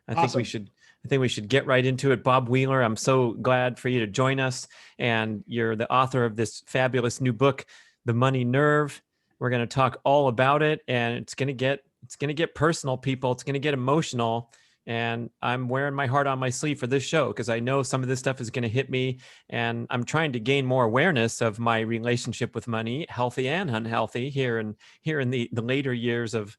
I think we Awesome. should I think we should get right into it. Bob Wheeler, I'm so glad for you to join us. And you're the author of this fabulous new book, The Money Nerve. We're going to talk all about it, and it's going to get personal, people. It's going to get emotional. And I'm wearing my heart on my sleeve for this show because I know some of this stuff is going to hit me, and I'm trying to gain more awareness of my relationship with money, healthy and unhealthy, here in the later years of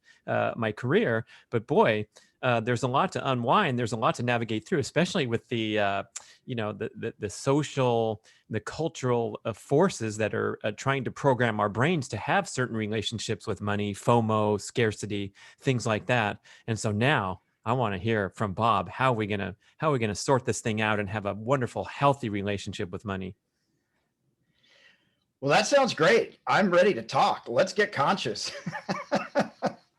my career. But boy, there's a lot to unwind. There's a lot to navigate through, especially with the the social, the cultural forces that are trying to program our brains to have certain relationships with money, FOMO, scarcity, things like that. And so now I want to hear from Bob. How are we gonna sort this thing out and have a wonderful, healthy relationship with money? Well, that sounds great. I'm ready to talk. Let's get conscious.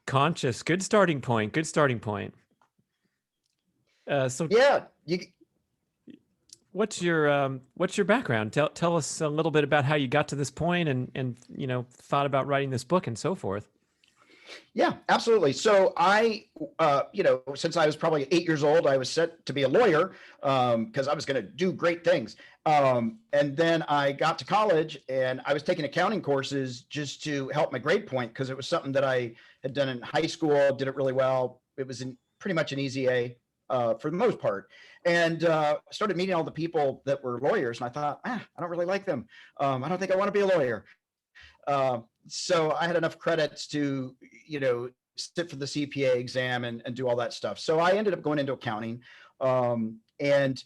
Conscious, good starting point. Good starting point. So Yeah, what's your background? Tell us a little bit about how you got to this point and thought about writing this book and so forth. yeah, absolutely. So since I was probably 8 years old, I was set to be a lawyer because I was going to do great things. And then I got to college and I was taking accounting courses just to help my grade point because it was something that I had done in high school, did it really well. It was pretty much an easy A for the most part. And I started meeting all the people that were lawyers and I thought, I don't really like them. I don't think I want to be a lawyer. So I had enough credits to, sit for the CPA exam and do all that stuff. So I ended up going into accounting. And,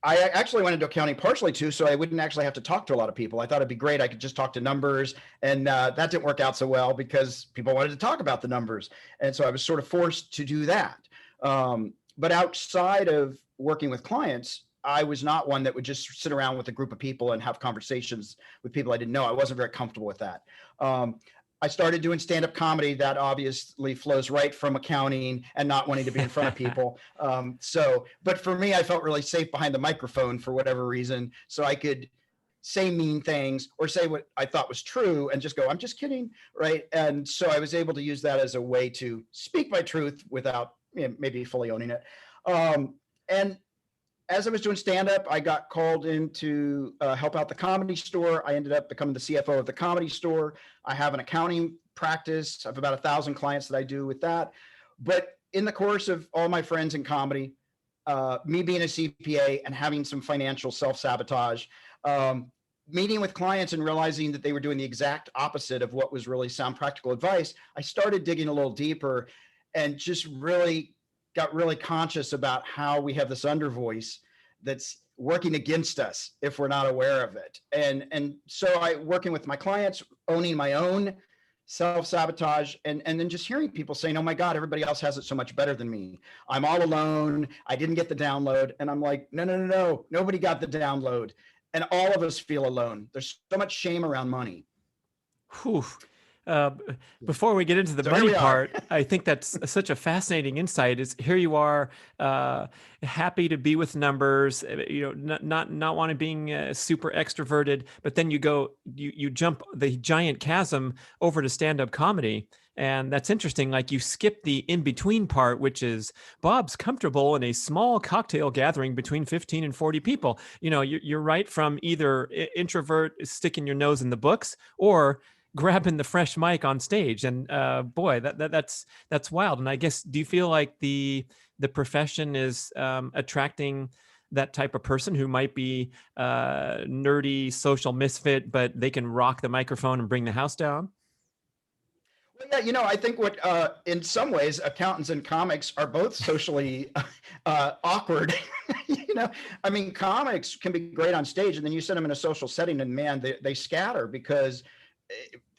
I actually went into accounting partially too, so I wouldn't actually have to talk to a lot of people. I thought it'd be great. I could just talk to numbers, and that didn't work out so well because people wanted to talk about the numbers. And so I was sort of forced to do that. But outside of working with clients, I was not one that would just sit around with a group of people and have conversations with people I didn't know. I wasn't very comfortable with that. I started doing stand-up comedy. That obviously flows right from accounting and not wanting to be in front of people. But for me, I felt really safe behind the microphone for whatever reason. So I could say mean things or say what I thought was true and just go, I'm just kidding, right? And so I was able to use that as a way to speak my truth without maybe fully owning it. And as I was doing stand-up, I got called in to help out the Comedy Store. I ended up becoming the CFO of the Comedy Store. I have an accounting practice. I have about 1,000 clients that I do with that. But in the course of all my friends in comedy, me being a CPA and having some financial self-sabotage, meeting with clients and realizing that they were doing the exact opposite of what was really sound practical advice, I started digging a little deeper and just really got really conscious about how we have this under voice that's working against us if we're not aware of it. And so I working with my clients, owning my own self-sabotage, and then just hearing people saying, oh my God, everybody else has it so much better than me. I'm all alone. I didn't get the download. And I'm like, no, nobody got the download. And all of us feel alone. There's so much shame around money. Whew. Before we get into the money part, I think that's such a fascinating insight. Is here you are, happy to be with numbers, not want to being super extroverted, but then you jump the giant chasm over to stand-up comedy. And that's interesting. Like you skip the in-between part, which is Bob's comfortable in a small cocktail gathering between 15 and 40 people. You're right from either introvert, sticking your nose in the books, or grabbing the fresh mic on stage. And boy, that's wild. And I guess, do you feel like the profession is attracting that type of person who might be nerdy social misfit, but they can rock the microphone and bring the house down? Well, yeah, I think what in some ways accountants and comics are both socially awkward. I mean, comics can be great on stage, and then you set them in a social setting, and man, they scatter because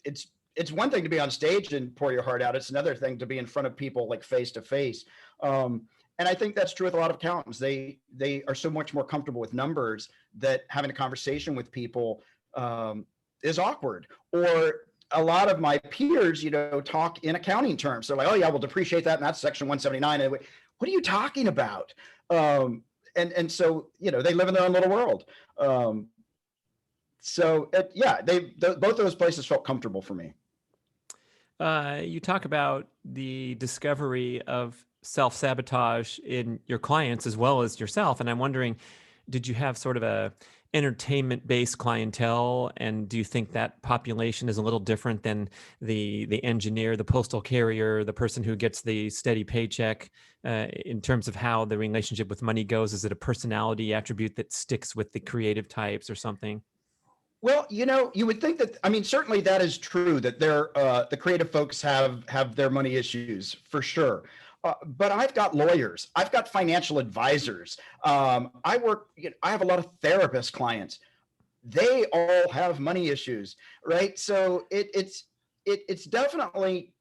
it's one thing to be on stage and pour your heart out. It's another thing to be in front of people like face to face. And I think that's true with a lot of accountants. They are so much more comfortable with numbers that having a conversation with people is awkward. Or a lot of my peers, talk in accounting terms. They're like, oh yeah, we'll depreciate that. And that's section 179. And what are you talking about? And so, they live in their own little world. Both those places felt comfortable for me. You talk about the discovery of self-sabotage in your clients as well as yourself, and I'm wondering, did you have sort of a entertainment-based clientele, and do you think that population is a little different than the engineer, the postal carrier, the person who gets the steady paycheck, in terms of how the relationship with money goes? Is it a personality attribute that sticks with the creative types or something? Well, you would think that, I mean, certainly that is true that the creative folks have their money issues for sure. But I've got lawyers, I've got financial advisors. I have a lot of therapist clients. They all have money issues, right? So it's definitely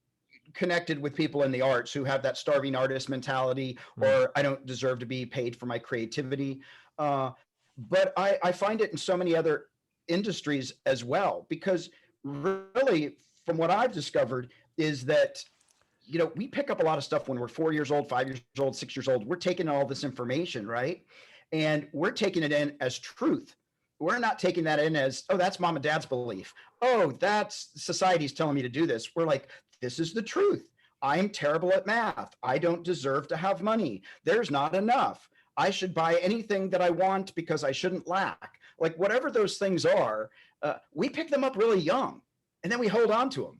connected with people in the arts who have that starving artist mentality, Mm. or I don't deserve to be paid for my creativity. But I find it in so many other industries as well, because really, from what I've discovered, is that we pick up a lot of stuff when we're 4 years old, 5 years old, 6 years old. We're taking all this information, right? And we're taking it in as truth. We're not taking that in as, oh, that's mom and dad's belief. Oh, that's society's telling me to do this. We're like, this is the truth. I'm terrible at math. I don't deserve to have money. There's not enough. I should buy anything that I want because I shouldn't lack. Like, whatever those things are, we pick them up really young, and then we hold on to them.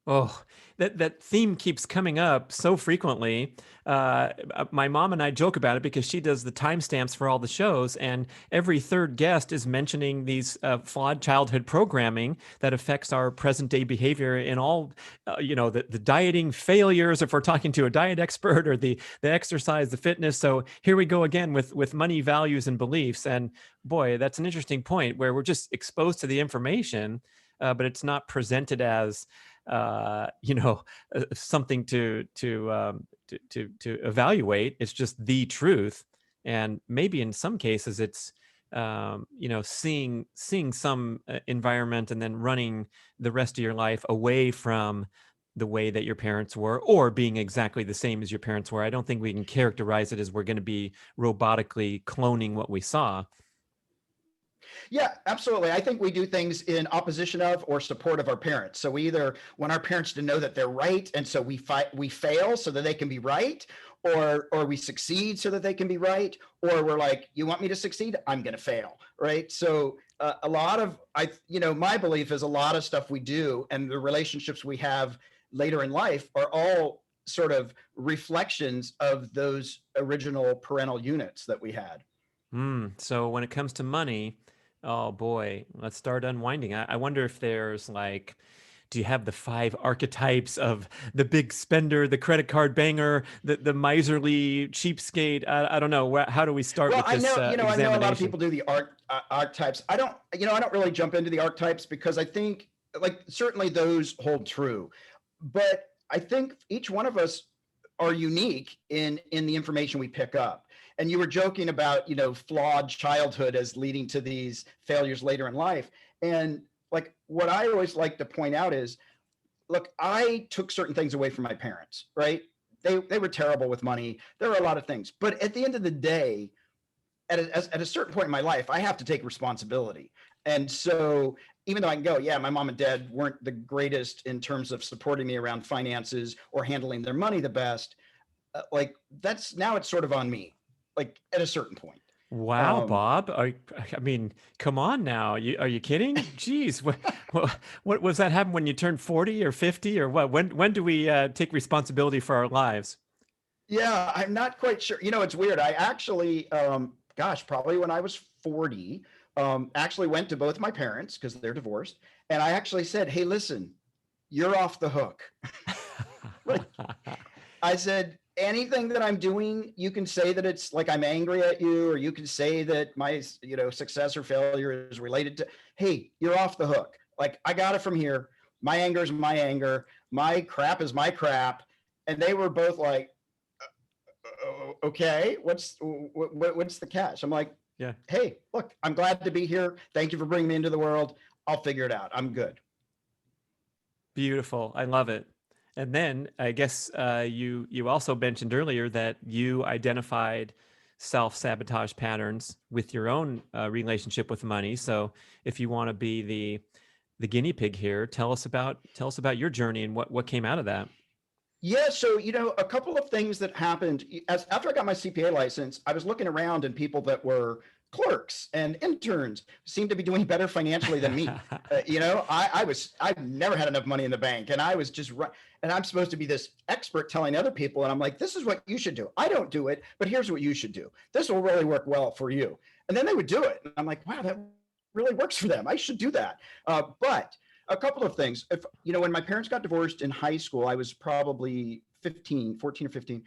Oh, that theme keeps coming up so frequently. My mom and I joke about it because she does the timestamps for all the shows, and every third guest is mentioning these flawed childhood programming that affects our present day behavior in all, the dieting failures, if we're talking to a diet expert, or the exercise, the fitness. So here we go again with money, values, and beliefs. And boy, that's an interesting point where we're just exposed to the information, but it's not presented as something to evaluate. It's just the truth, and maybe in some cases it's seeing some environment and then running the rest of your life away from the way that your parents were, or being exactly the same as your parents were. I don't think we can characterize it as we're going to be robotically cloning what we saw. Yeah, absolutely. I think we do things in opposition of or support of our parents. So we either want our parents to know that they're right, and so we fail so that they can be right, or we succeed so that they can be right, or we're like, you want me to succeed? I'm going to fail, right? So a lot of my belief is a lot of stuff we do and the relationships we have later in life are all sort of reflections of those original parental units that we had. So when it comes to money, oh boy, let's start unwinding. I wonder if there's like, do you have the five archetypes of the big spender, the credit card banger, the miserly cheapskate? I don't know. How do we start Well, with I this know, I know a lot of examination? people do the archetypes. I don't really jump into the archetypes because I think, like, certainly those hold true, but I think each one of us are unique in the information we pick up. And you were joking about, flawed childhood as leading to these failures later in life. And like, what I always like to point out is, look, I took certain things away from my parents, right? They were terrible with money. There were a lot of things, but at the end of the day, at a certain point in my life, I have to take responsibility. And so even though I can go, yeah, my mom and dad weren't the greatest in terms of supporting me around finances or handling their money the best, like, now it's sort of on me, like, at a certain point. Wow, Um, Bob. I mean, come on now. Are you kidding? Jeez, what was that happen when you turned 40 or 50 or what? When do we take responsibility for our lives? yeah, I'm not quite sure. It's weird. I actually, gosh, probably when I was 40, actually went to both my parents because they're divorced. And I actually said, hey, listen, you're off the hook. Like, I said, anything that I'm doing, you can say that it's like I'm angry at you, or you can say that my, success or failure is related to, hey, you're off the hook. Like, I got it from here. My anger is my anger. My crap is my crap. And they were both like, okay, what's the catch? I'm like, Yeah. hey, look, I'm glad to be here. Thank you for bringing me into the world. I'll figure it out. I'm good. Beautiful. I love it. And then I guess you also mentioned earlier that you identified self-sabotage patterns with your own relationship with money. So if you want to be the guinea pig here. Tell us about your journey and what came out of that. Yeah, so a couple of things that happened after I got my CPA license, I was looking around and people that were clerks and interns seemed to be doing better financially than me. I've never had enough money in the bank, and I was just and I'm supposed to be this expert telling other people, and I'm like, this is what you should do. I don't do it, but here's what you should do. This will really work well for you. And then they would do it, and I'm like, wow, that really works for them. I should do that. But a couple of things. When my parents got divorced in high school, I was probably 14 or 15.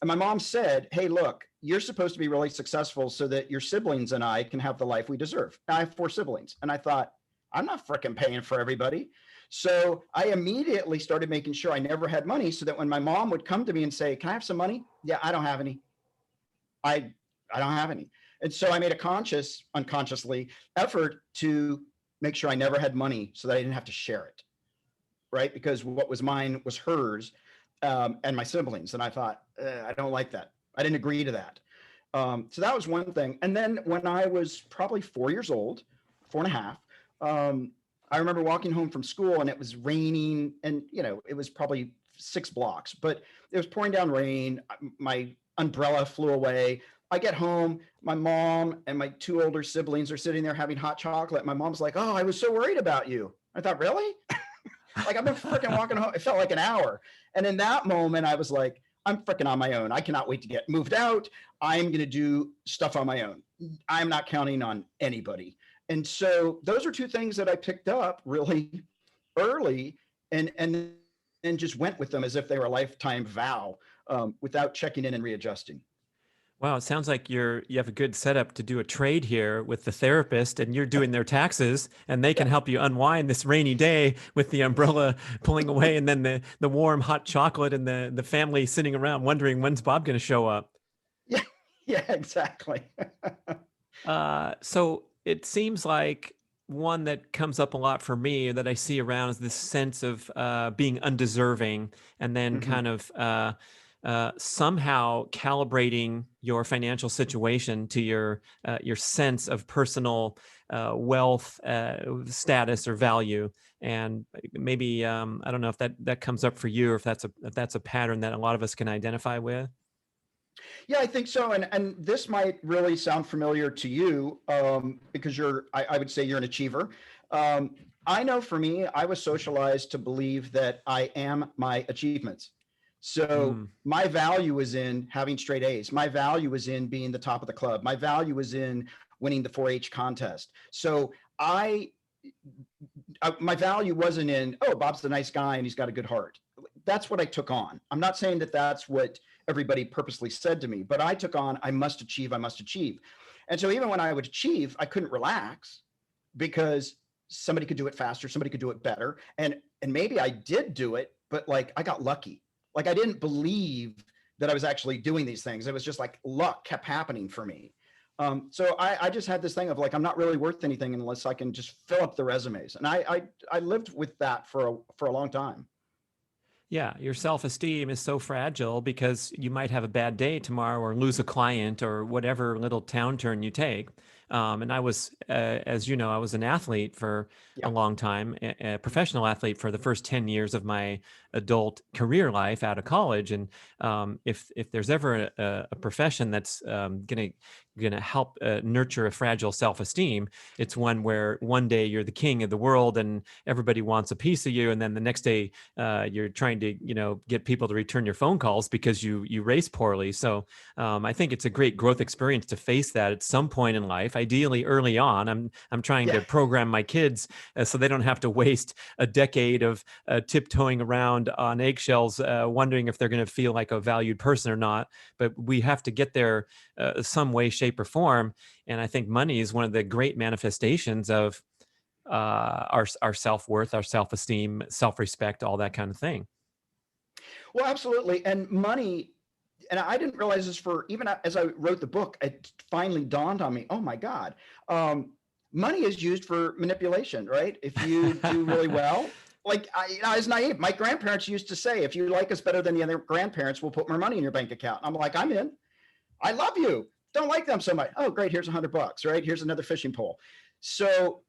And my mom said, hey, look, you're supposed to be really successful so that your siblings and I can have the life we deserve. Now, I have 4 siblings. And I thought, I'm not freaking paying for everybody. So I immediately started making sure I never had money, so that when my mom would come to me and say, can I have some money? Yeah, I don't have any. I don't have any. And so I made a unconsciously effort to make sure I never had money so that I didn't have to share it, right? Because what was mine was hers, and my siblings. And I thought, I don't like that. I didn't agree to that. So that was one thing. And then when I was probably 4 years old, 4.5, I remember walking home from school, and it was raining, and it was probably 6 blocks, but it was pouring down rain. My umbrella flew away. I get home, my mom and my 2 older siblings are sitting there having hot chocolate. My mom's like, oh, I was so worried about you. I thought, really? Like, I've been freaking walking home. It felt like an hour. And in that moment, I was like, I'm freaking on my own. I cannot wait to get moved out. I'm going to do stuff on my own. I'm not counting on anybody. And so those are 2 things that I picked up really early, and just went with them as if they were a lifetime vow, without checking in and readjusting. Wow, it sounds like you have a good setup to do a trade here with the therapist, and you're doing their taxes, and they can help you unwind this rainy day with the umbrella pulling away, and then the warm hot chocolate, and the family sitting around wondering, when's Bob going to show up? Yeah, yeah, exactly. So it seems like one that comes up a lot for me that I see around is this sense of being undeserving, and then kind of somehow calibrating your financial situation to your sense of personal wealth, status, or value. And maybe I don't know if that comes up for you, or if that's a pattern that a lot of us can identify with. Yeah, I think so. And this might really sound familiar to you, because I would say you're an achiever. I know for me, I was socialized to believe that I am my achievements. So my value is in having straight A's. My value is in being the top of the club. My value is in winning the 4-H contest. So my value wasn't in, oh, Bob's the nice guy and he's got a good heart. That's what I took on. I'm not saying that that's what everybody purposely said to me, but I took on, I must achieve, I must achieve. And so even when I would achieve, I couldn't relax, because somebody could do it faster, somebody could do it better. And maybe I did do it, but like, I got lucky. Like, I didn't believe that I was actually doing these things. It was just like luck kept happening for me. So I just had this thing of like, I'm not really worth anything unless I can just fill up the resumes. And I lived with that for a long time. Yeah, your self-esteem is so fragile because you might have a bad day tomorrow, or lose a client, or whatever little town turn you take. And I was, as you know, I was an athlete for a Yeah. long time, a professional athlete for the first 10 years of my adult career life out of college. And if there's ever a profession that's gonna help nurture a fragile self-esteem, it's one where one day you're the king of the world and everybody wants a piece of you, and then the next day you're trying to get people to return your phone calls because you race poorly. So I think it's a great growth experience to face that at some point in life, ideally early on. I'm trying to program my kids so they don't have to waste a decade of tiptoeing around on eggshells, wondering if they're going to feel like a valued person or not. But we have to get there some way, shape, or form. And I think money is one of the great manifestations of our self-worth, our self-esteem, self-respect, all that kind of thing. Well, absolutely. And money, and I didn't realize this for even as I wrote the book, it finally dawned on me, oh my God, money is used for manipulation, right? If you do really well, like I was naive. My grandparents used to say, if you like us better than the other grandparents, we'll put more money in your bank account. I'm like, I'm in. I love you. Don't like them so much. Oh, great. Here's $100, right? Here's another fishing pole. So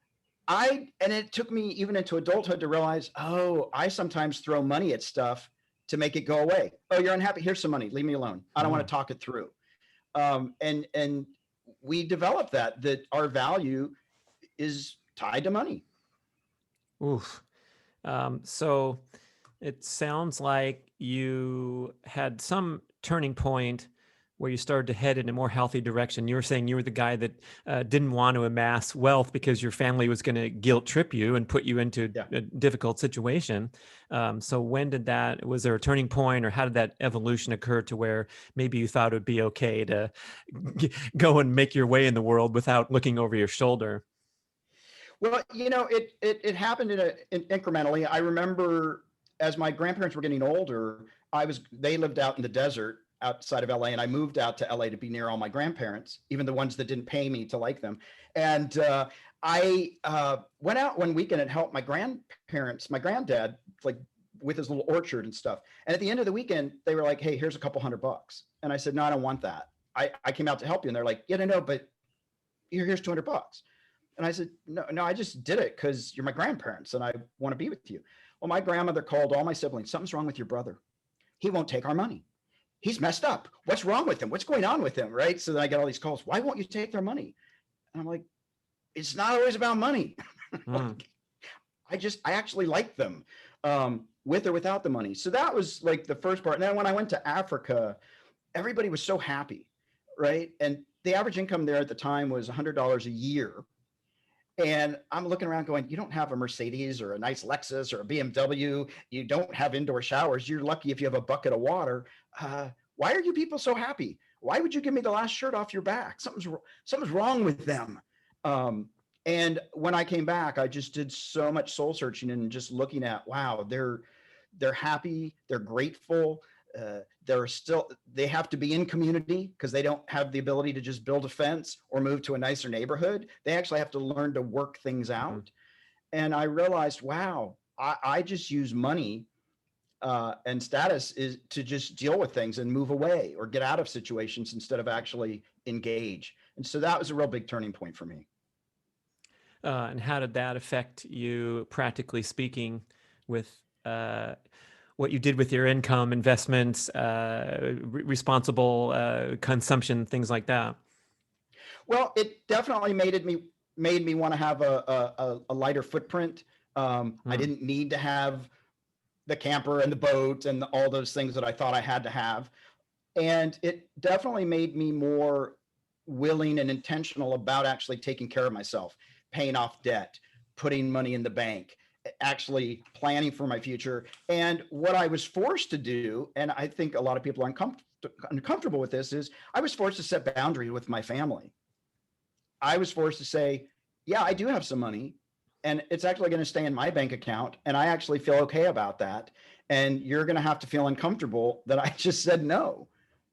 And it took me even into adulthood to realize, oh, I sometimes throw money at stuff to make it go away. Oh, you're unhappy. Here's some money. Leave me alone. I don't want to talk it through. And we developed that our value is tied to money. Oof. So it sounds like you had some turning point where you started to head in a more healthy direction. You were saying you were the guy that didn't want to amass wealth because your family was going to guilt trip you and put you into a difficult situation. So was there a turning point, or how did that evolution occur to where maybe you thought it would be okay to go and make your way in the world without looking over your shoulder? Well, it happened incrementally. I remember as my grandparents were getting older, they lived out in the desert outside of LA, and I moved out to LA to be near all my grandparents, even the ones that didn't pay me to like them. And I went out one weekend and helped my granddad, like with his little orchard and stuff. And at the end of the weekend, they were like, "Hey, here's a couple $100." And I said, "No, I don't want that. I came out to help you." And they're like, "Yeah, no, but here's $200." And I said, no, I just did it because you're my grandparents and I want to be with you. Well, my grandmother called all my siblings. "Something's wrong with your brother. He won't take our money. He's messed up. What's wrong with him? What's going on with him?" Right? So then I get all these calls. "Why won't you take their money?" And I'm like, it's not always about money. I actually like them with or without the money. So that was like the first part. And then when I went to Africa, everybody was so happy, right? And the average income there at the time was $100 a year. And I'm looking around going, you don't have a Mercedes or a nice Lexus or a BMW. You don't have indoor showers. You're lucky if you have a bucket of water. Why are you people so happy? Why would you give me the last shirt off your back? Something's wrong with them. And when I came back, I just did so much soul searching and just looking at, wow, they're happy. They're grateful. They have to be in community because they don't have the ability to just build a fence or move to a nicer neighborhood. They actually have to learn to work things out. And I realized, wow, I just use money and status is to just deal with things and move away or get out of situations instead of actually engage. And so that was a real big turning point for me. And how did that affect you, practically speaking, with what you did with your income, investments, responsible consumption, things like that? Well, it definitely made me want to have a lighter footprint. I didn't need to have the camper and the boat and all those things that I thought I had to have. And it definitely made me more willing and intentional about actually taking care of myself, paying off debt, putting money in the bank, actually planning for my future. And what I was forced to do, and I think a lot of people are uncomfortable with this, is I was forced to set boundaries with my family. I was forced to say, yeah, I do have some money and it's actually going to stay in my bank account. And I actually feel okay about that. And you're going to have to feel uncomfortable that I just said no,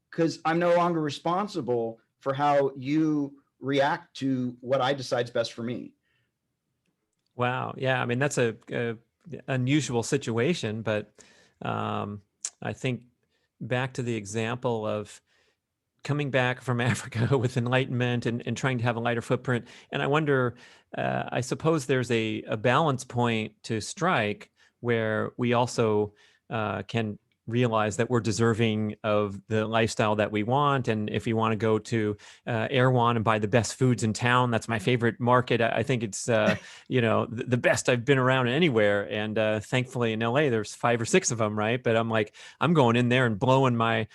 because I'm no longer responsible for how you react to what I decide is best for me. Wow. Yeah. I mean, that's a unusual situation, but I think back to the example of coming back from Africa with enlightenment and trying to have a lighter footprint. And I wonder, I suppose there's a balance point to strike where we also can realize that we're deserving of the lifestyle that we want. And if you want to go to Erewhon and buy the best foods in town, that's my favorite market. I think it's, the best I've been around anywhere. And thankfully in LA, there's 5 or 6 of them, right? But I'm like, I'm going in there and blowing my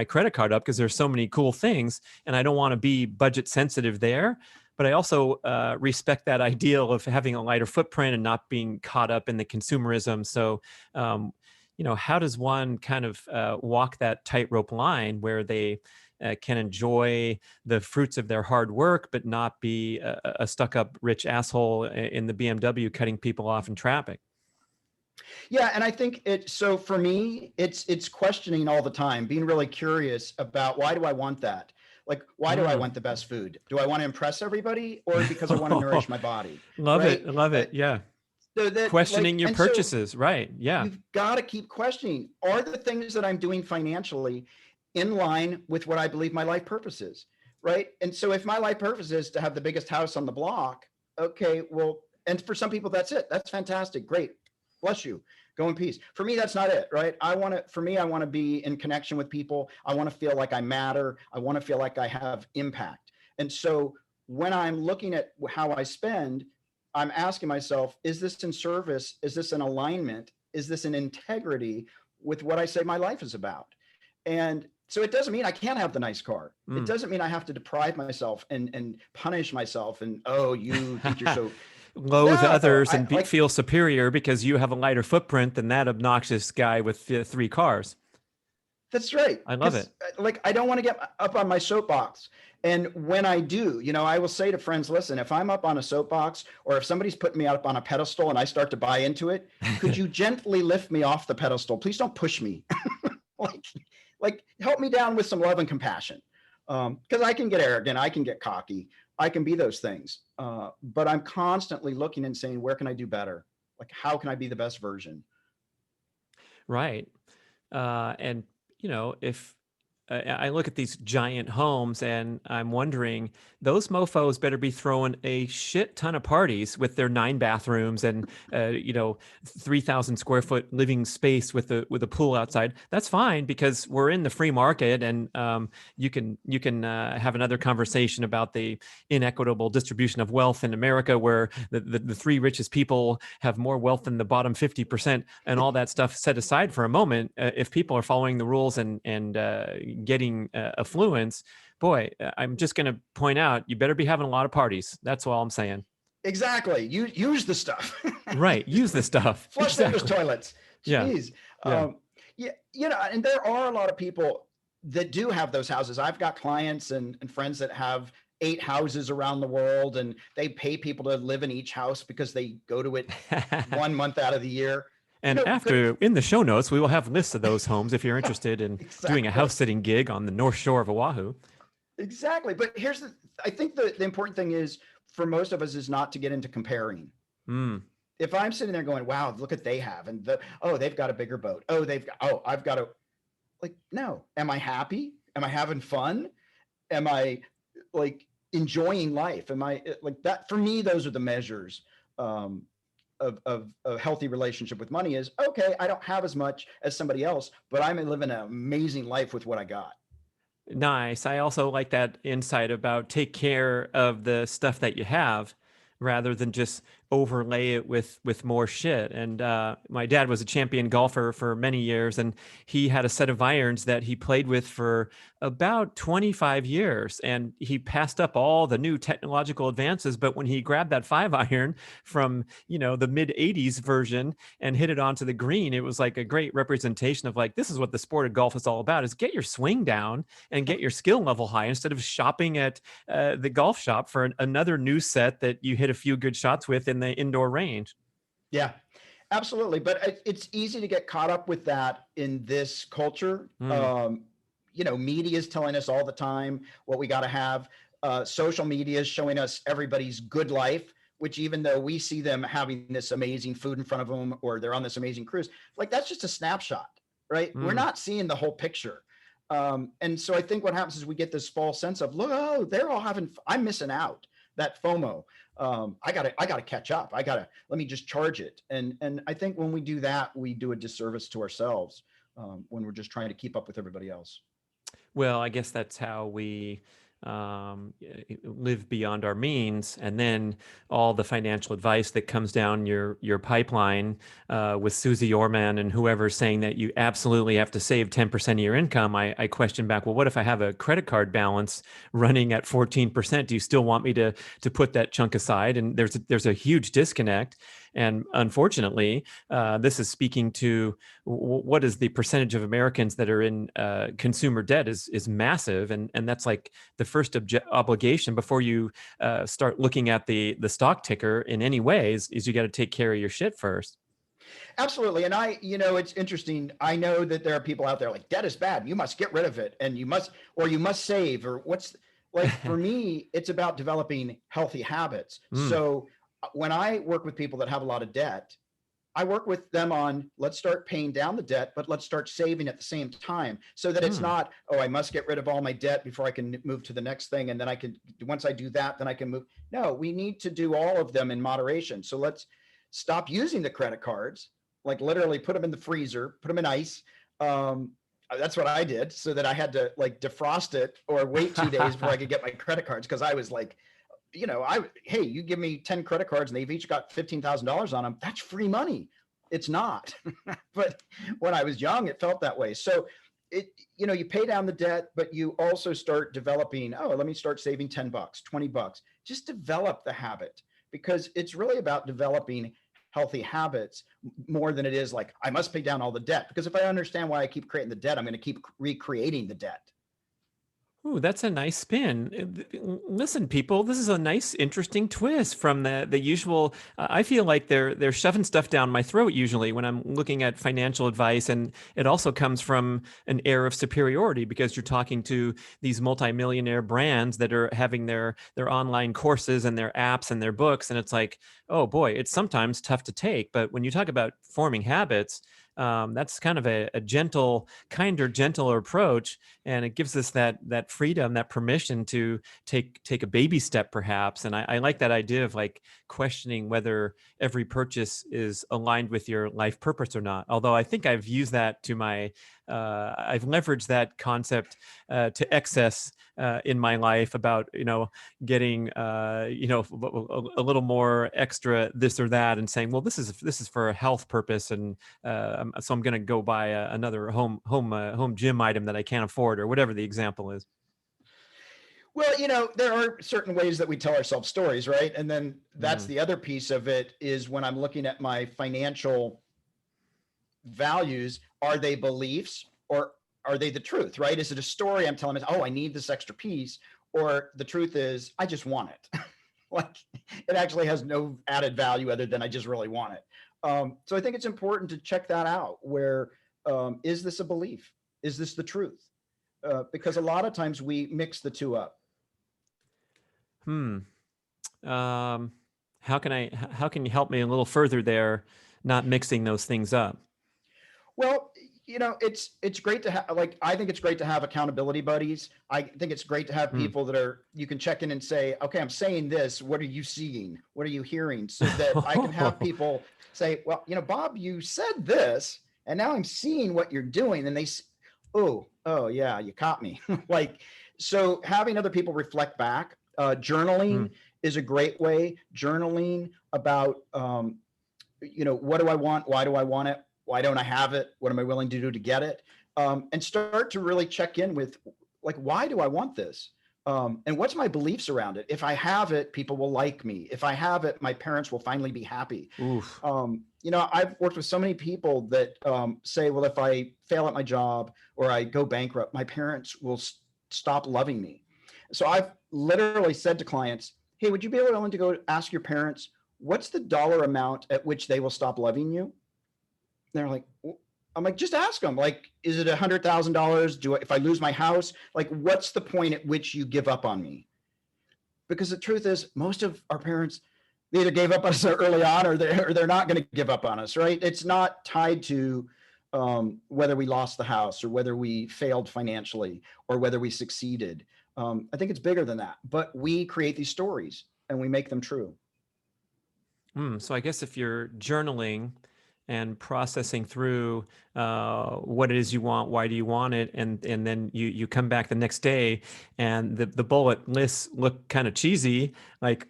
credit card up because there's so many cool things. And I don't want to be budget sensitive there. But I also respect that ideal of having a lighter footprint and not being caught up in the consumerism. So, how does one kind of walk that tightrope line where they can enjoy the fruits of their hard work, but not be a stuck-up rich asshole in the BMW cutting people off in traffic? Yeah, and I think so for me, it's questioning all the time, being really curious about why do I want that? Like, why do I want the best food? Do I want to impress everybody or because I want to nourish my body? Love right? it. Love it. Yeah. So that Questioning your purchases. So right. Yeah. You've got to keep questioning. Are the things that I'm doing financially in line with what I believe my life purpose is? Right. And so if my life purpose is to have the biggest house on the block, okay, well, And for some people, that's it. That's fantastic. Great. Bless you. Go in peace. For me, that's not it, right? I want to be in connection with people. I want to feel like I matter. I want to feel like I have impact. And so when I'm looking at how I spend, I'm asking myself, is this in service? Is this an alignment? Is this an integrity with what I say my life is about? And so it doesn't mean I can't have the nice car. It doesn't mean I have to deprive myself and punish myself and, oh, you think you're so loathe others and like, feel superior because you have a lighter footprint than that obnoxious guy with 3 cars. That's right. I love it. Like, I don't want to get up on my soapbox. And when I do, I will say to friends, listen, if I'm up on a soapbox or if somebody's putting me up on a pedestal and I start to buy into it, could you gently lift me off the pedestal? Please don't push me. like help me down with some love and compassion. Because I can get arrogant. I can get cocky. I can be those things. But I'm constantly looking and saying, where can I do better? Like, how can I be the best version? Right. And, if I look at these giant homes and I'm wondering, those mofos better be throwing a shit ton of parties with their 9 bathrooms and, 3,000 square foot living space with a pool outside. That's fine because we're in the free market, and you can have another conversation about the inequitable distribution of wealth in America, where the 3 richest people have more wealth than the bottom 50%, and all that stuff set aside for a moment. If people are following the rules and getting affluence, boy, I'm just going to point out, you better be having a lot of parties. That's all I'm saying. Exactly. You use the stuff. Right. Use the stuff. Flush those toilets. Jeez. Yeah. And there are a lot of people that do have those houses. I've got clients and friends that have 8 houses around the world, and they pay people to live in each house because they go to it 1 month out of the year. And in the show notes, we will have lists of those homes if you're interested in doing a house sitting gig on the North Shore of Oahu. Exactly. But I think the important thing is, for most of us, is not to get into comparing. If I'm sitting there going, wow, look at they have, and they've got a bigger boat. I've got no. Am I happy? Am I having fun? Am I like enjoying life? Am I like that? For me, those are the measures of a healthy relationship with money. Is okay, I don't have as much as somebody else, but I'm living an amazing life with what I got. Nice. I also like that insight about take care of the stuff that you have rather than just overlay it with more shit. And my dad was a champion golfer for many years, and he had a set of irons that he played with for about 25 years, and he passed up all the new technological advances. But when he grabbed that 5-iron from the mid 80s version and hit it onto the green, it was like a great representation of like, this is what the sport of golf is all about: is get your swing down and get your skill level high instead of shopping at the golf shop for another new set that you hit a few good shots with in the indoor range. Yeah, absolutely. But it's easy to get caught up with that in this culture. Media is telling us all the time what we got to have. Social media is showing us everybody's good life, which, even though we see them having this amazing food in front of them or they're on this amazing cruise, like, that's just a snapshot, right? We're not seeing the whole picture. And so I think what happens is we get this false sense of, look, they're all I'm missing out. That FOMO. I gotta catch up. Let me just charge it. And I think when we do that, we do a disservice to ourselves when we're just trying to keep up with everybody else. Well, I guess that's how we live beyond our means, and then all the financial advice that comes down your pipeline with Susie Orman and whoever saying that you absolutely have to save 10% of your income. I question back, well, what if I have a credit card balance running at 14%? Do you still want me to put that chunk aside? And there's a huge disconnect. And unfortunately, this is speaking to what is the percentage of Americans that are in consumer debt is massive. And that's like the first obligation before you start looking at the stock ticker in any ways is you got to take care of your shit first. Absolutely. And it's interesting. I know that there are people out there like, debt is bad. You must get rid of it. And you must save, or like, for me, it's about developing healthy habits. So when I work with people that have a lot of debt, I work with them on, let's start paying down the debt, but let's start saving at the same time, so that it's not, oh, I must get rid of all my debt before I can move to the next thing. And then I can, once I do that, then I can move. No, we need to do all of them in moderation. So let's stop using the credit cards, like literally put them in the freezer, put them in ice. That's what I did, so that I had to like defrost it or wait 2 days before I could get my credit cards. Cause I was like, hey, you give me 10 credit cards and they've each got $15,000 on them. That's free money. It's not. But when I was young, it felt that way. So you pay down the debt, but you also start developing, oh, let me start saving $10, $20. Just develop the habit, because it's really about developing healthy habits more than it is like, I must pay down all the debt. Because if I understand why I keep creating the debt, I'm going to keep recreating the debt. Ooh, that's a nice spin. Listen, people, this is a nice, interesting twist from the usual. I feel like they're shoving stuff down my throat usually when I'm looking at financial advice, and it also comes from an air of superiority because you're talking to these multimillionaire brands that are having their online courses and their apps and their books, and it's like, oh boy, it's sometimes tough to take. But when you talk about forming habits, that's kind of a gentle, kinder, gentler approach, and it gives us that freedom, that permission to take a baby step, perhaps. And I like that idea of like questioning whether every purchase is aligned with your life purpose or not. Although I think I've used that to I've leveraged that concept to excess in my life about getting a little more extra this or that, and saying, well, this is for a health purpose, and so I'm going to go buy another home gym item that I can't afford, or whatever the example is. Well, there are certain ways that we tell ourselves stories, right? And then that's the other piece of it, is when I'm looking at my financial values, are they beliefs or are they the truth, right? Is it a story I'm telling myself, oh, I need this extra piece, or the truth is I just want it? Like, it actually has no added value other than I just really want it. So I think it's important to check that out, where is this a belief? Is this the truth? Because a lot of times we mix the two up. How can you help me a little further there, not mixing those things up? Well, it's great to have, like, I think it's great to have accountability buddies. I think it's great to have people that you can check in and say, okay, I'm saying this. What are you seeing? What are you hearing? So that I can have people say, well, Bob, you said this, and now I'm seeing what you're doing. And they, oh yeah, you caught me. Like, so having other people reflect back, journaling is a great way. Journaling about, what do I want? Why do I want it? Why don't I have it? What am I willing to do to get it? And start to really check in with, like, why do I want this? And what's my beliefs around it? If I have it, people will like me. If I have it, my parents will finally be happy. Oof. I've worked with so many people that say, well, if I fail at my job or I go bankrupt, my parents will stop loving me. So I've literally said to clients, hey, would you be willing to go ask your parents, what's the dollar amount at which they will stop loving you? They're like, I'm like, just ask them, like, is it $100,000? If I lose my house, like, what's the point at which you give up on me? Because the truth is, most of our parents, they either gave up on us early on, or they're not going to give up on us, right? It's not tied to whether we lost the house or whether we failed financially or whether we succeeded. I think it's bigger than that, but we create these stories and we make them true. So I guess if you're journaling and processing through what it is you want, why do you want it, and then you come back the next day and the bullet lists look kind of cheesy, like,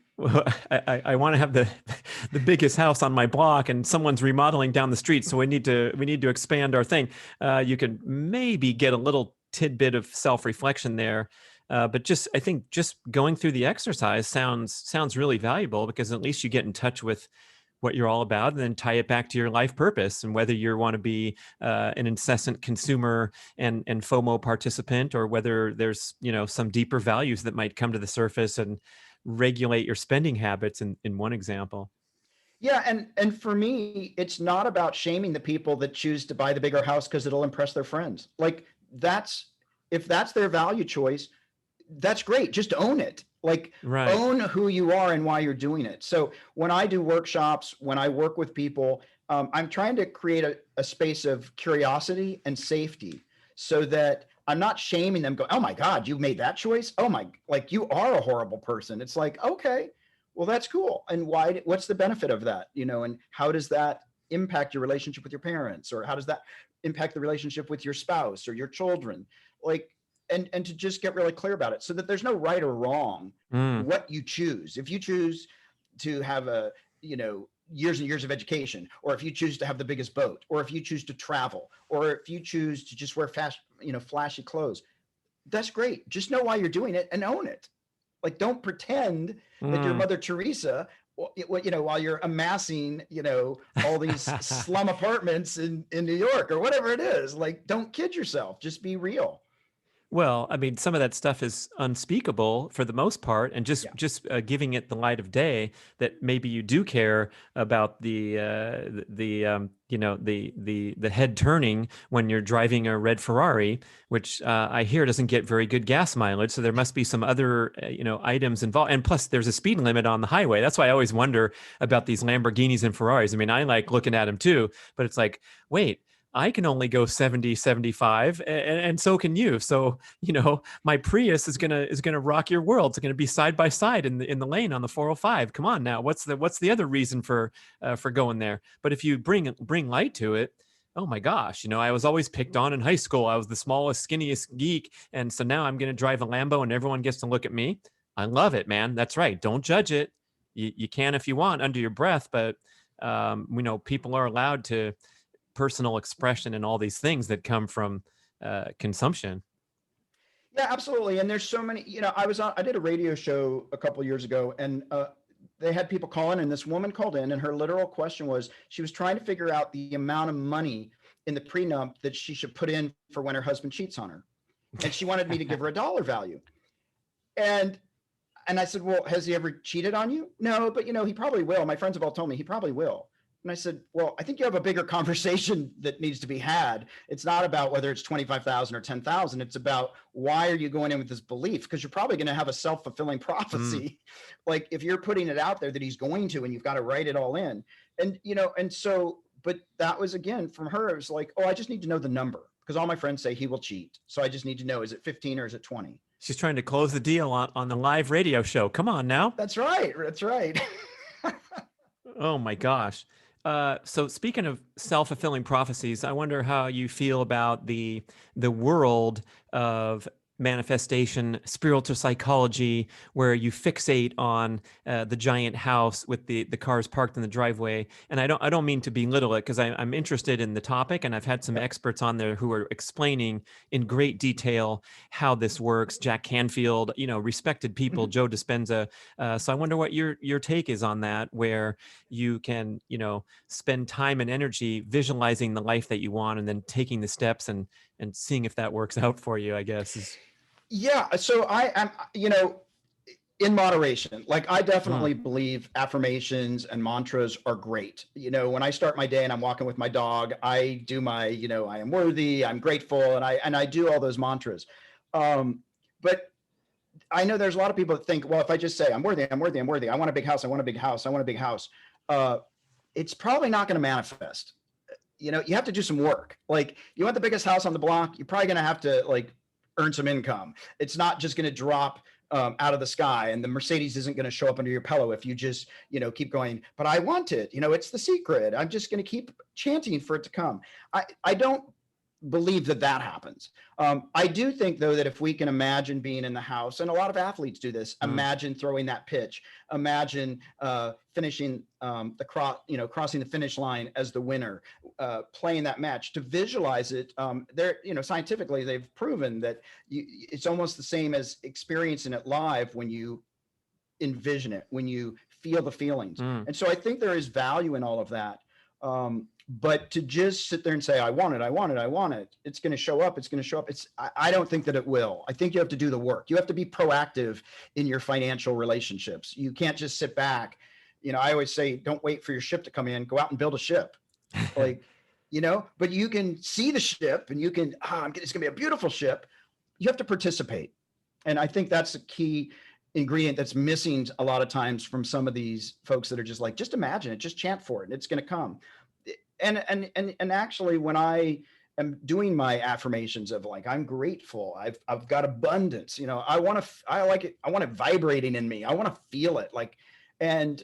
I want to have the biggest house on my block, and someone's remodeling down the street, so we need to expand our thing. You can maybe get a little tidbit of self-reflection there, but I think just going through the exercise sounds really valuable, because at least you get in touch with what you're all about, and then tie it back to your life purpose, and whether you want to be an incessant consumer and FOMO participant, or whether there's some deeper values that might come to the surface and regulate your spending habits in one example. Yeah, and for me, it's not about shaming the people that choose to buy the bigger house because it'll impress their friends. Like, if that's their value choice, that's great. Just own it. Like Right. own who you are and why you're doing it. So when I do workshops, when I work with people, I'm trying to create a space of curiosity and safety so that I'm not shaming them. Go, oh my God, you made that choice. Oh my, like you are a horrible person. It's like, okay, well, that's cool. And why, what's the benefit of that? You know, and how does that impact your relationship with your parents? Or how does that impact the relationship with your spouse or your children? Like, and to just get really clear about it so that there's no right or wrong Mm. what you choose. If you choose to have a, you know, years and years of education, or if you choose to have the biggest boat, or if you choose to travel, or if you choose to just wear fast, you know, flashy clothes, that's great. Just know why you're doing it and own it. Like, don't pretend that you're Mm. Mother Teresa, you know, while you're amassing, you know, all these slum apartments in New York or whatever it is. Like, don't kid yourself. Just be real. Well, I mean, some of that stuff is unspeakable for the most part, and just Yeah. giving it the light of day that maybe you do care about you know, the head turning when you're driving a red Ferrari, which I hear doesn't get very good gas mileage. So there must be some other you know, items involved, and plus there's a speed limit on the highway. That's why I always wonder about these Lamborghinis and Ferraris. I mean, I like looking at them too, but it's like, wait, I can only go 70, 75, and so can you. So, you know, my Prius is gonna rock your world. It's gonna be side by side in the lane on the 405. Come on now. What's the other reason for going there? But if you bring light to it, oh my gosh, you know, I was always picked on in high school. I was the smallest, skinniest geek. And so now I'm gonna drive a Lambo and everyone gets to look at me. I love it, man. That's right. Don't judge it. You can if you want under your breath, but you know, people are allowed to personal expression and all these things that come from consumption. Yeah, absolutely. And there's so many, you know, I did a radio show a couple of years ago, and they had people call in, and this woman called in, and her literal question was, she was trying to figure out the amount of money in the prenup that she should put in for when her husband cheats on her. And she wanted me to give her a dollar value. And I said, well, has he ever cheated on you? No, but you know, he probably will. My friends have all told me he probably will. And I said, well, I think you have a bigger conversation that needs to be had. It's not about whether it's 25,000 or 10,000. It's about why are you going in with this belief? Because you're probably going to have a self-fulfilling prophecy. Mm. Like if you're putting it out there that he's going to, and you've got to write it all in. And, you know, and so, but that was again from her, it was like, oh, I just need to know the number because all my friends say he will cheat. So I just need to know, is it 15 or is it 20? She's trying to close the deal on the live radio show. Come on now. That's right. That's right. Oh my gosh. So speaking of self-fulfilling prophecies, I wonder how you feel about the world of manifestation, spiritual psychology, where you fixate on the giant house with the cars parked in the driveway. And I don't mean to belittle it because I'm interested in the topic, and I've had some Yep. experts on there who are explaining in great detail how this works. Jack Canfield, you know, respected people, Joe Dispenza. So I wonder what your take is on that, where you can, you know, spend time and energy visualizing the life that you want, and then taking the steps and seeing if that works out for you, I guess is. Yeah. So I am, you know, in moderation. Like I Mm. definitely believe affirmations and mantras are great. You know, when I start my day and I'm walking with my dog, I do my, you know, I am worthy, I'm grateful, and I do all those mantras. But I know there's a lot of people that think, well, if I just say I'm worthy, I'm worthy, I'm worthy, I want a big house, I want a big house, I want a big house, it's probably not going to manifest. You know, you have to do some work. Like you want the biggest house on the block, you're probably going to have to like earn some income. It's not just going to drop out of the sky, and the Mercedes isn't going to show up under your pillow if you just, you know, keep going, but I want it, you know, it's the secret. I'm just going to keep chanting for it to come. I don't believe that that happens. I do think though that if we can imagine being in the house, and a lot of athletes do this, Mm. imagine throwing that pitch, imagine finishing the crossing the finish line as the winner, playing that match, to visualize it. They're, you know, scientifically they've proven that it's almost the same as experiencing it live when you envision it, when you feel the feelings. Mm. And so I think there is value in all of that. But to just sit there and say, I want it, I want it, I want it, it's going to show up, it's going to show up. I don't think that it will. I think you have to do the work. You have to be proactive in your financial relationships. You can't just sit back. You know, I always say, don't wait for your ship to come in, go out and build a ship. Like, you know, but you can see the ship and you can, it's going to be a beautiful ship. You have to participate. And I think that's a key ingredient that's missing a lot of times from some of these folks that are just like, just imagine it, just chant for it, and it's going to come. And actually, when I am doing my affirmations of like, I'm grateful, I've got abundance, you know, I like it, I want it vibrating in me, I want to feel it, like, and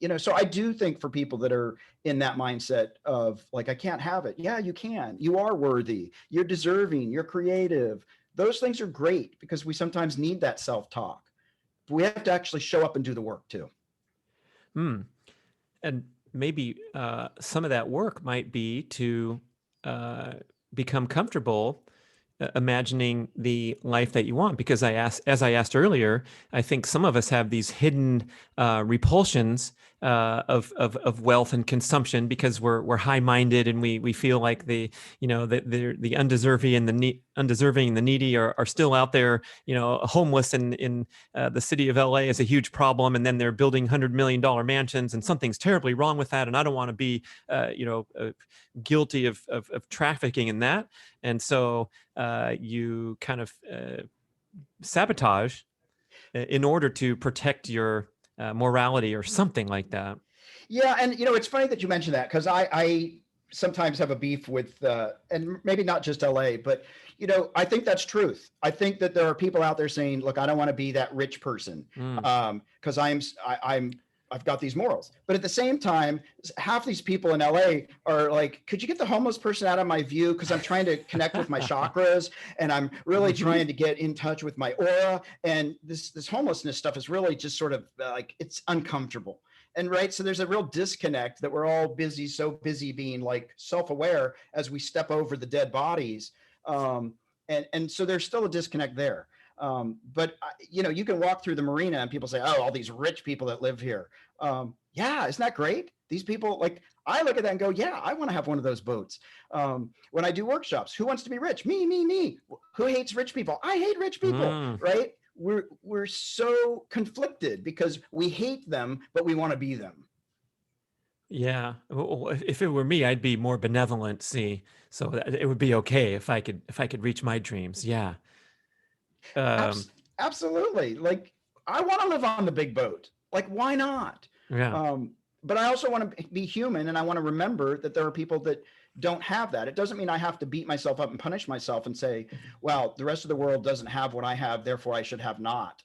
you know, so I do think for people that are in that mindset of like, I can't have it. Yeah, you can. You are worthy. You're deserving. You're creative. Those things are great because we sometimes need that self-talk. But we have to actually show up and do the work too. And maybe some of that work might be to become comfortable imagining the life that you want, because as I asked earlier, I think some of us have these hidden repulsions of wealth and consumption because we're high-minded, and we feel like the undeserving and the needy are still out there. You know, homeless in the city of LA is a huge problem, and then they're building $100 million mansions, and something's terribly wrong with that. And I don't want to be guilty of trafficking in that. And so you kind of sabotage in order to protect your morality or something like that. Yeah. And, you know, it's funny that you mentioned that because I sometimes have a beef with, and maybe not just LA, but, you know, I think that's truth. I think that there are people out there saying, look, I don't want to be that rich person because I've got these morals. But at the same time, half these people in LA are like, could you get the homeless person out of my view? Because I'm trying to connect with my chakras, and I'm really trying to get in touch with my aura. And this homelessness stuff is really just sort of like, it's uncomfortable. And right, so there's a real disconnect that we're all so busy being like self-aware as we step over the dead bodies. And so there's still a disconnect there. But you know, you can walk through the marina and people say, oh, all these rich people that live here. Yeah, isn't that great? These people, like, I look at that and go, yeah, I want to have one of those boats. When I do workshops, who wants to be rich? Me. Who hates rich people? I hate rich people, right? We're so conflicted because we hate them, but we want to be them. Yeah. Well, if it were me, I'd be more benevolent. See, so that it would be okay if I could reach my dreams. Yeah. Absolutely. Like, I want to live on the big boat. Like, why not? Yeah. But I also want to be human, and I want to remember that there are people that don't have that. It doesn't mean I have to beat myself up and punish myself and say, well, the rest of the world doesn't have what I have, therefore I should have not.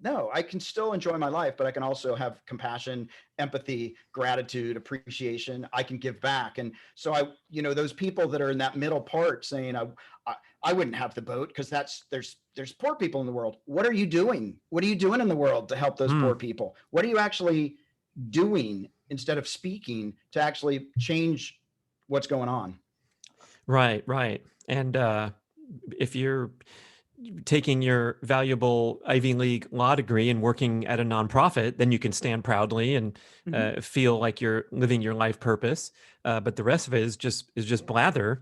No, I can still enjoy my life, but I can also have compassion, empathy, gratitude, appreciation. I can give back. And so those people that are in that middle part saying, I wouldn't have the boat because there's poor people in the world. What are you doing? What are you doing in the world to help those poor people? What are you actually doing instead of speaking to actually change what's going on? Right. And if you're taking your valuable Ivy League law degree and working at a nonprofit, then you can stand proudly and feel like you're living your life purpose. But the rest of it is just blather.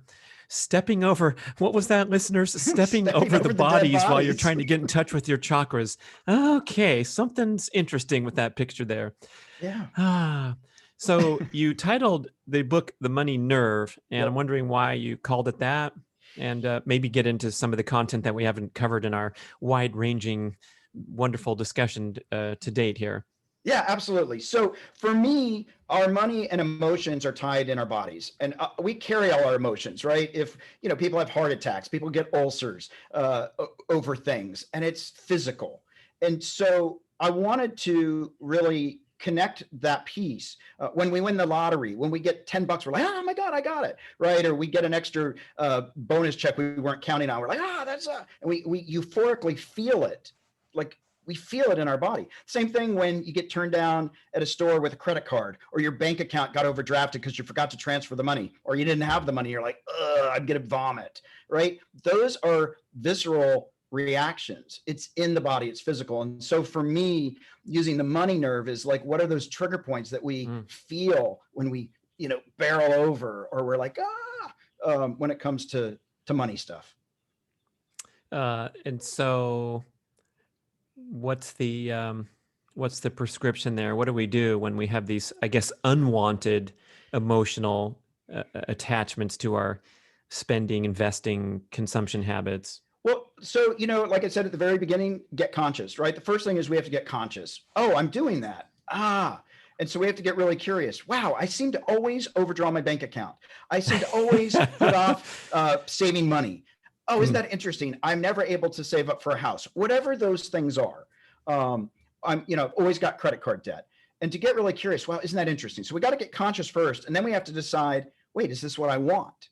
Stepping over, what was that, listeners? Stepping over the bodies while you're trying to get in touch with your chakras. Okay, something's interesting with that picture there. Yeah. So you titled the book The Money Nerve, and I'm wondering why you called it that, and maybe get into some of the content that we haven't covered in our wide-ranging, wonderful discussion to date here. Yeah, absolutely. So for me, our money and emotions are tied in our bodies, and we carry all our emotions, right? If people have heart attacks, people get ulcers over things, and it's physical. And so I wanted to really connect that piece. When we win the lottery, when we get $10, we're like, oh my God, I got it, right? Or we get an extra bonus check we weren't counting on. We're like, that's and we euphorically feel it, like. We feel it in our body. Same thing when you get turned down at a store with a credit card, or your bank account got overdrafted because you forgot to transfer the money, or you didn't have the money. You're like, I'm going to vomit, right? Those are visceral reactions. It's in the body, it's physical. And so for me, using the money nerve is like, what are those trigger points that we feel when we, barrel over, or we're like, when it comes to money stuff. And so what's the prescription there? What do we do when we have these, I guess, unwanted emotional attachments to our spending, investing, consumption habits? Well, So, like I said at the very beginning, get conscious, right? The first thing is we have to get conscious. Oh, I'm doing that. And so we have to get really curious. Wow, I seem to always overdraw my bank account. I seem to always put off saving money. Oh, isn't that interesting? I'm never able to save up for a house. Whatever those things are, I'm, always got credit card debt. And to get really curious, well, isn't that interesting? So we got to get conscious first, and then we have to decide, wait, is this what I want?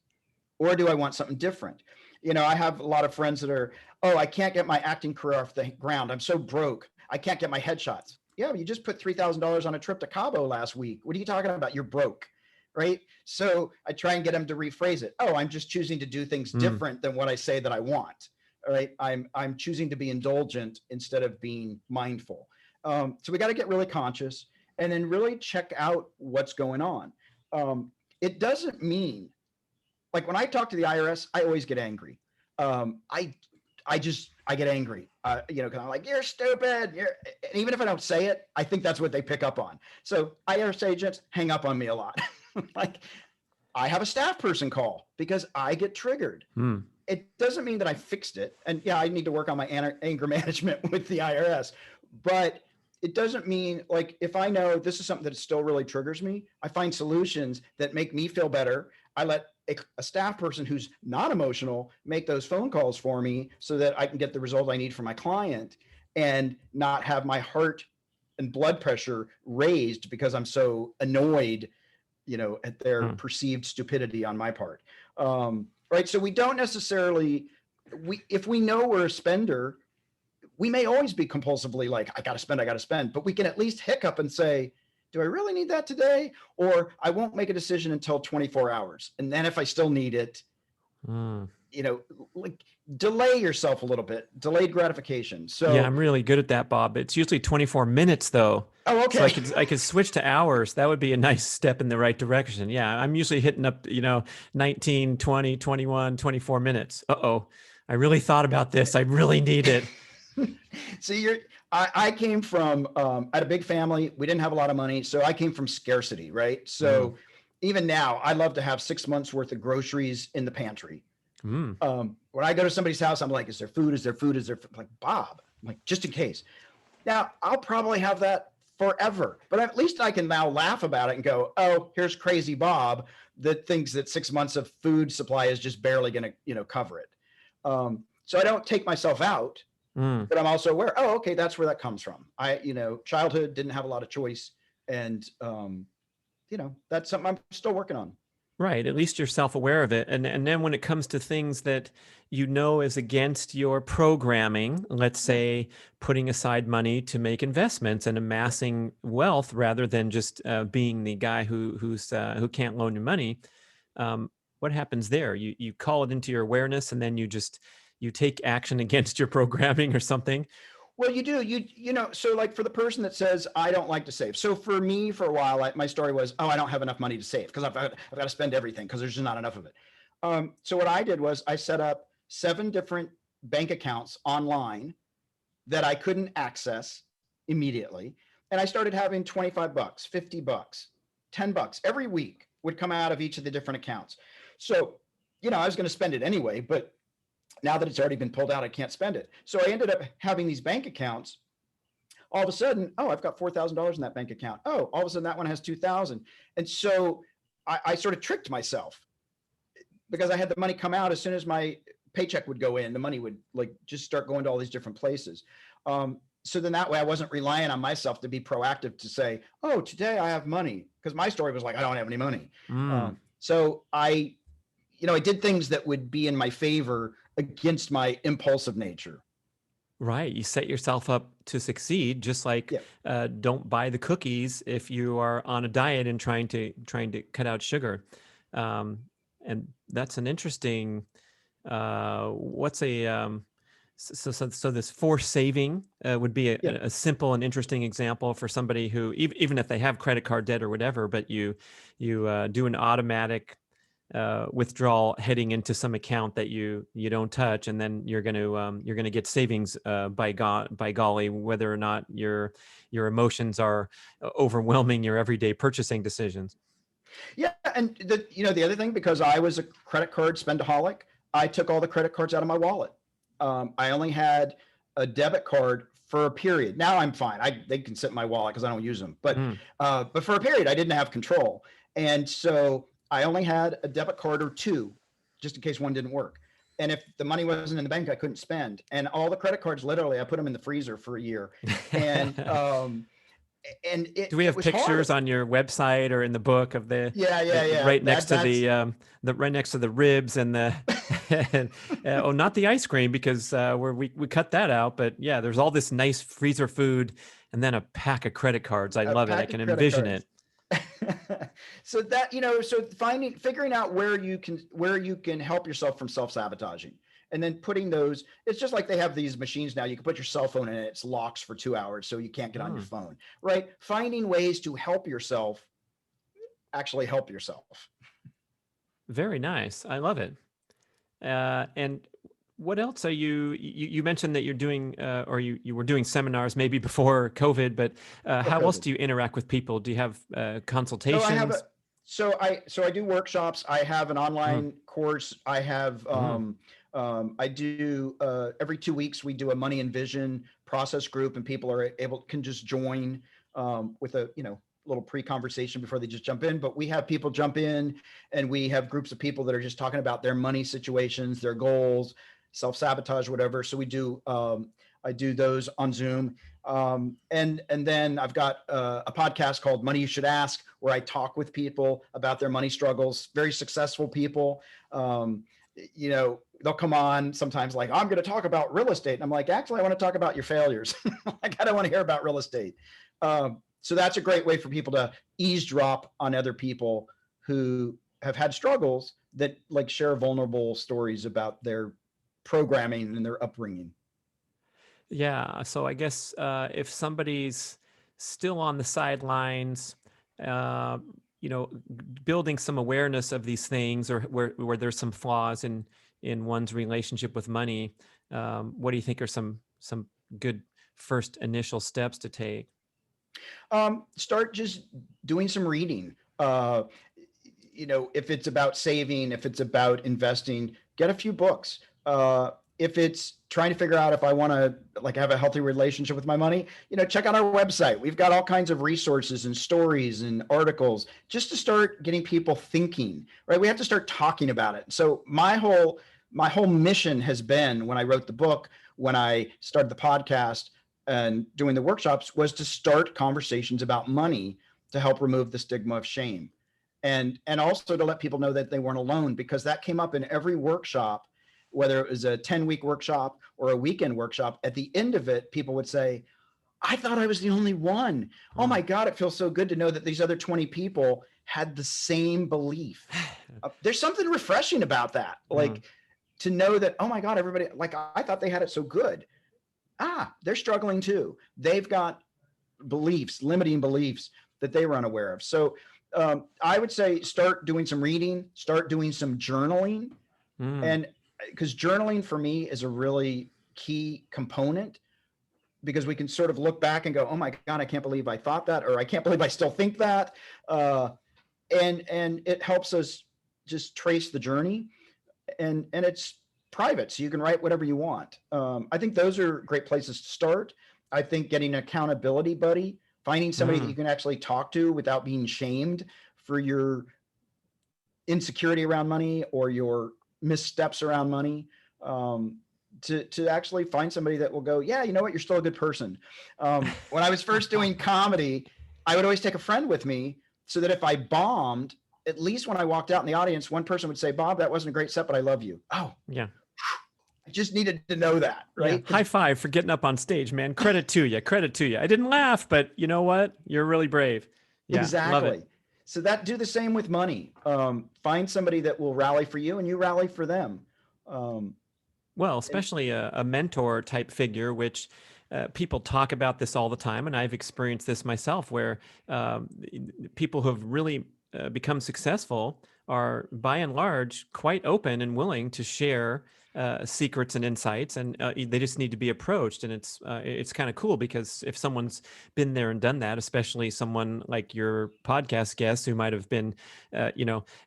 Or do I want something different? I have a lot of friends that are, oh, I can't get my acting career off the ground. I'm so broke. I can't get my headshots. Yeah, you just put $3,000 on a trip to Cabo last week. What are you talking about? You're broke, right? So I try and get them to rephrase it. Oh, I'm just choosing to do things different than what I say that I want. All right, I'm choosing to be indulgent instead of being mindful. So we got to get really conscious and then really check out what's going on. It doesn't mean, like when I talk to the IRS, I always get angry. I get angry, because I'm like, you're stupid. And even if I don't say it, I think that's what they pick up on. So IRS agents hang up on me a lot. Like I have a staff person call because I get triggered. It doesn't mean that I fixed it. And yeah, I need to work on my anger management with the IRS, but it doesn't mean, like, if I know this is something that still really triggers me, I find solutions that make me feel better. I let a staff person who's not emotional make those phone calls for me so that I can get the result I need for my client and not have my heart and blood pressure raised because I'm so annoyed, at their perceived stupidity on my part. Right. So we don't necessarily, if we know we're a spender, we may always be compulsively like, I got to spend, but we can at least hiccup and say, do I really need that today? Or I won't make a decision until 24 hours. And then if I still need it, like delay yourself a little bit, delayed gratification. So yeah, I'm really good at that, Bob. It's usually 24 minutes though. Oh, okay. So I could switch to hours. That would be a nice step in the right direction. Yeah, I'm usually hitting up, 19, 20, 21, 24 minutes. Uh-oh. I really thought about this. I really need it. See, I came from, I had a big family. We didn't have a lot of money. So I came from scarcity, right? So even now, I love to have 6 months worth of groceries in the pantry. When I go to somebody's house, I'm like, is there food? Is there food? Is there food? I'm like, Bob, I'm like, just in case. Now, I'll probably have that forever, but at least I can now laugh about it and go, oh, here's crazy Bob that thinks that 6 months of food supply is just barely going to, cover it. So I don't take myself out. But I'm also aware, oh, okay, that's where that comes from. Childhood didn't have a lot of choice. And, that's something I'm still working on. Right. At least you're self-aware of it. And then when it comes to things that is against your programming, let's say putting aside money to make investments and amassing wealth rather than just being the guy who can't loan you money, what happens there? You call it into your awareness and then you take action against your programming or something. Well, you do, so like for the person that says, I don't like to save. So for me, for a while, my story was, oh, I don't have enough money to save because I've got to spend everything because there's just not enough of it. So what I did was I set up 7 different bank accounts online that I couldn't access immediately. And I started having $25, $50, $10 every week would come out of each of the different accounts. So, I was going to spend it anyway, but now that it's already been pulled out, I can't spend it. So I ended up having these bank accounts. All of a sudden, oh, I've got $4,000 in that bank account. Oh, all of a sudden that one has 2,000. And so I sort of tricked myself because I had the money come out as soon as my paycheck would go in. The money would just start going to all these different places. So then that way I wasn't relying on myself to be proactive to say, oh, today I have money. Because my story was like, I don't have any money. So I did things that would be in my favor against my impulsive nature. Right. You set yourself up to succeed, just like don't buy the cookies if you are on a diet and trying to cut out sugar. And that's an interesting, so this forced saving would be a simple and interesting example for somebody who, even if they have credit card debt or whatever, but you do an automatic withdrawal heading into some account that you don't touch, and then you're going to get savings by golly, whether or not your emotions are overwhelming your everyday purchasing decisions. Yeah, and the other thing, because I was a credit card spendaholic, I took all the credit cards out of my wallet. I only had a debit card for a period. Now I'm fine. They can sit in my wallet because I don't use them. But for a period, I didn't have control. And so I only had a debit card or two, just in case one didn't work. And if the money wasn't in the bank, I couldn't spend. And all the credit cards, literally, I put them in the freezer for a year. And do we have pictures on your website or in the book of the right next to the right next to the ribs and the oh, not the ice cream, because we cut that out, but yeah, there's all this nice freezer food and then a pack of credit cards. I love it. I can envision it. So that, so figuring out where you can help yourself from self-sabotaging, and then putting those, it's just like they have these machines now, you can put your cell phone in it, it's locks for 2 hours so you can't get on your phone, right? Finding ways to help yourself, actually help yourself. Very nice. I love it. And what else are you mentioned that you're doing, or you were doing seminars maybe before COVID, but how else do you interact with people? Do you have consultations? So I do workshops. I have an online course. I have, I do, every 2 weeks, we do a money and vision process group, and people can just join with a, little pre-conversation before they just jump in. But we have people jump in, and we have groups of people that are just talking about their money situations, their goals, self-sabotage, whatever. So we do, I do those on Zoom. And then I've got a podcast called Money You Should Ask, where I talk with people about their money struggles, very successful people. They'll come on sometimes like, I'm going to talk about real estate. And I'm like, actually, I want to talk about your failures. Like, I don't want to hear about real estate. So that's a great way for people to eavesdrop on other people who have had struggles, that like share vulnerable stories about their programming and their upbringing. Yeah. So I guess if somebody's still on the sidelines, building some awareness of these things, or where there's some flaws in one's relationship with money, what do you think are some good first initial steps to take? Start just doing some reading. If it's about saving, if it's about investing, get a few books. If it's trying to figure out if I want to have a healthy relationship with my money, check out our website. We've got all kinds of resources and stories and articles just to start getting people thinking, right? We have to start talking about it. So my whole mission has been, when I wrote the book, when I started the podcast and doing the workshops, was to start conversations about money to help remove the stigma of shame. And also to let people know that they weren't alone, because that came up in every workshop. Whether it was a 10-week workshop or a weekend workshop, at the end of it, people would say, I thought I was the only one. Oh my God, it feels so good to know that these other 20 people had the same belief. There's something refreshing about that. Like, to know that, oh my God, everybody, like, I thought they had it so good. They're struggling too. They've got beliefs, limiting beliefs that they were unaware of. So I would say start doing some reading, start doing some journaling. And because journaling for me is a really key component, because we can sort of look back and go, oh my God, I can't believe I thought that, or I can't believe I still think that. And it helps us just trace the journey, and it's private, so you can write whatever you want. I think those are great places to start. I think getting an accountability buddy, finding somebody that you can actually talk to without being shamed for your insecurity around money or your missteps around money, to actually find somebody that will go, yeah, you know what, you're still a good person. When I was first doing comedy, I would always take a friend with me, so that if I bombed, at least when I walked out in the audience, one person would say, Bob, that wasn't a great set, but I love you. Oh yeah. I just needed to know that, right? Yeah. High five for getting up on stage, man. Credit to you. I didn't laugh, but you know what? You're really brave. Yeah, exactly. Love it. So do the same with money. Find somebody that will rally for you and you rally for them. Well, especially a mentor type figure, which people talk about this all the time. And I've experienced this myself, where people who have really become successful are by and large quite open and willing to share secrets and insights, and they just need to be approached. And it's kind of cool because if someone's been there and done that, especially someone like your podcast guest who might have been,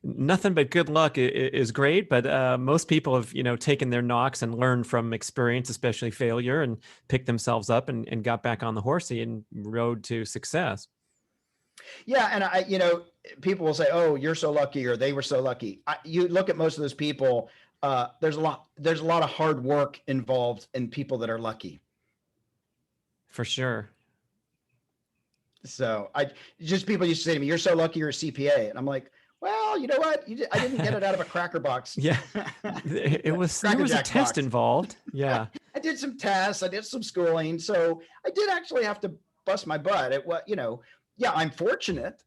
nothing but good luck is great, but most people have taken their knocks and learned from experience, especially failure, and picked themselves up and got back on the horsey and rode to success. Yeah. And people will say, oh, you're so lucky, or they were so lucky. You look at most of those people, there's a lot of hard work involved in people that are lucky. For sure. So people used to say to me, you're so lucky you're a CPA. And I'm like, well, you know what? I didn't get it out of a cracker box. Yeah. There was a test involved. Yeah. I did some tests. I did some schooling. So I did actually have to bust my butt at what, yeah, I'm fortunate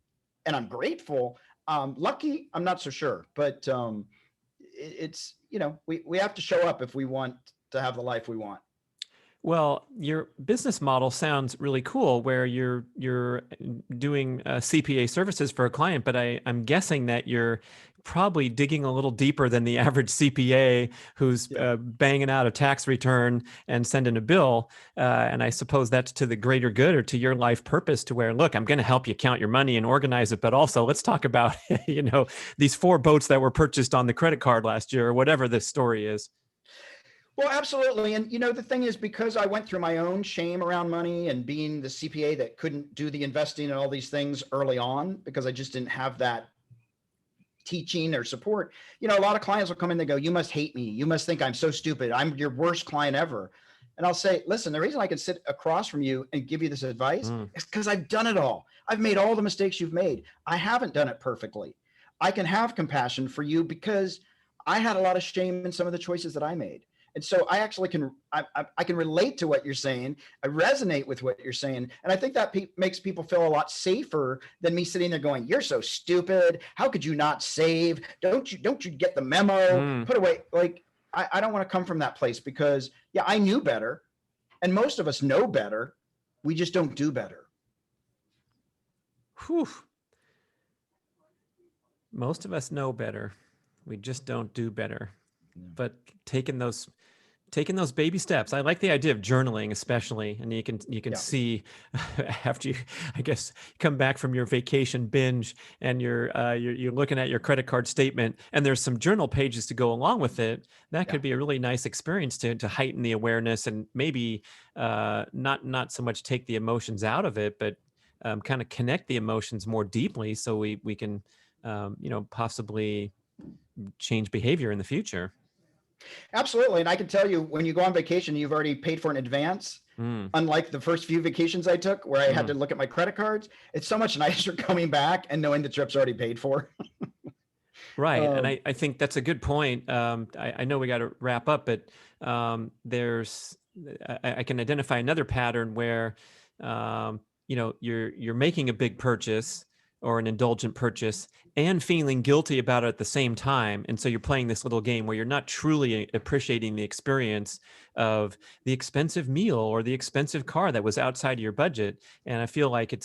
and I'm grateful. Lucky, I'm not so sure, but it's, we have to show up if we want to have the life we want. Well, your business model sounds really cool, where you're doing CPA services for a client, but I'm guessing that you're probably digging a little deeper than the average CPA who's banging out a tax return and sending a bill. And I suppose that's to the greater good, or to your life purpose, to where, look, I'm going to help you count your money and organize it, but also let's talk about these 4 boats that were purchased on the credit card last year, or whatever this story is. Well, absolutely. And, the thing is, because I went through my own shame around money and being the CPA that couldn't do the investing and all these things early on, because I just didn't have that teaching or support. A lot of clients will come in, they go, you must hate me. You must think I'm so stupid. I'm your worst client ever. And I'll say, listen, the reason I can sit across from you and give you this advice is because I've done it all. I've made all the mistakes you've made. I haven't done it perfectly. I can have compassion for you because I had a lot of shame in some of the choices that I made. And so I actually I can relate to what you're saying. I resonate with what you're saying. And I think that makes people feel a lot safer than me sitting there going, you're so stupid. How could you not save? Don't you get the memo? Put away. Like, I don't want to come from that place, because I knew better. And most of us know better. We just don't do better. Whew. Most of us know better. We just don't do better. But taking those baby steps. I like the idea of journaling, especially, and you can see after you, I guess, come back from your vacation binge, and you're looking at your credit card statement, and there's some journal pages to go along with it. That could be a really nice experience to heighten the awareness, and maybe not so much take the emotions out of it, but kind of connect the emotions more deeply, so we can possibly change behavior in the future. Absolutely. And I can tell you, when you go on vacation, you've already paid for in advance. Unlike the first few vacations I took, where I had to look at my credit cards, it's so much nicer coming back and knowing the trip's already paid for. Right. And I think that's a good point. I know we got to wrap up, but I can identify another pattern where, you're making a big purchase or an indulgent purchase and feeling guilty about it at the same time. And so you're playing this little game where you're not truly appreciating the experience of the expensive meal or the expensive car that was outside of your budget. And I feel like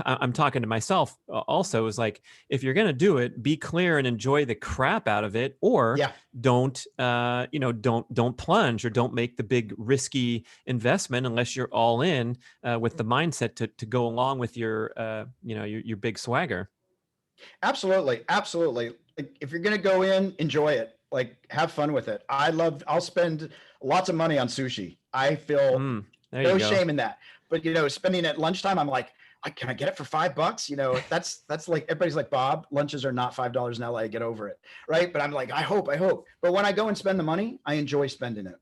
I'm talking to myself also, is like, if you're going to do it, be clear and enjoy the crap out of it, or don't plunge, or don't make the big risky investment unless you're all in with the mindset to go along with your big swagger. Absolutely. Absolutely. If you're going to go in, enjoy it. Like, have fun with it. I'll spend lots of money on sushi. I feel no shame in that. But, spending at lunchtime, I'm like, can I get it for $5? That's like, everybody's like, Bob, lunches are not $5 in LA. Get over it. Right. But I'm like, I hope. But when I go and spend the money, I enjoy spending it.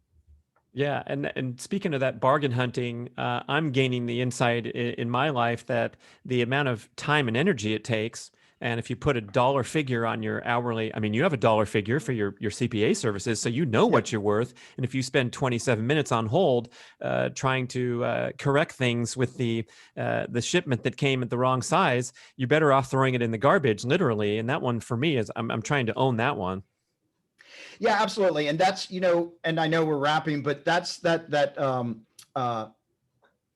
Yeah. And speaking of that bargain hunting, I'm gaining the insight in my life that the amount of time and energy it takes, and if you put a dollar figure on your hourly, you have a dollar figure for your CPA services, so what you're worth. And if you spend 27 minutes on hold trying to correct things with the shipment that came at the wrong size, you're better off throwing it in the garbage, literally. And that one for me is I'm trying to own that one. Yeah, absolutely. And that's, and I know we're wrapping, but that's that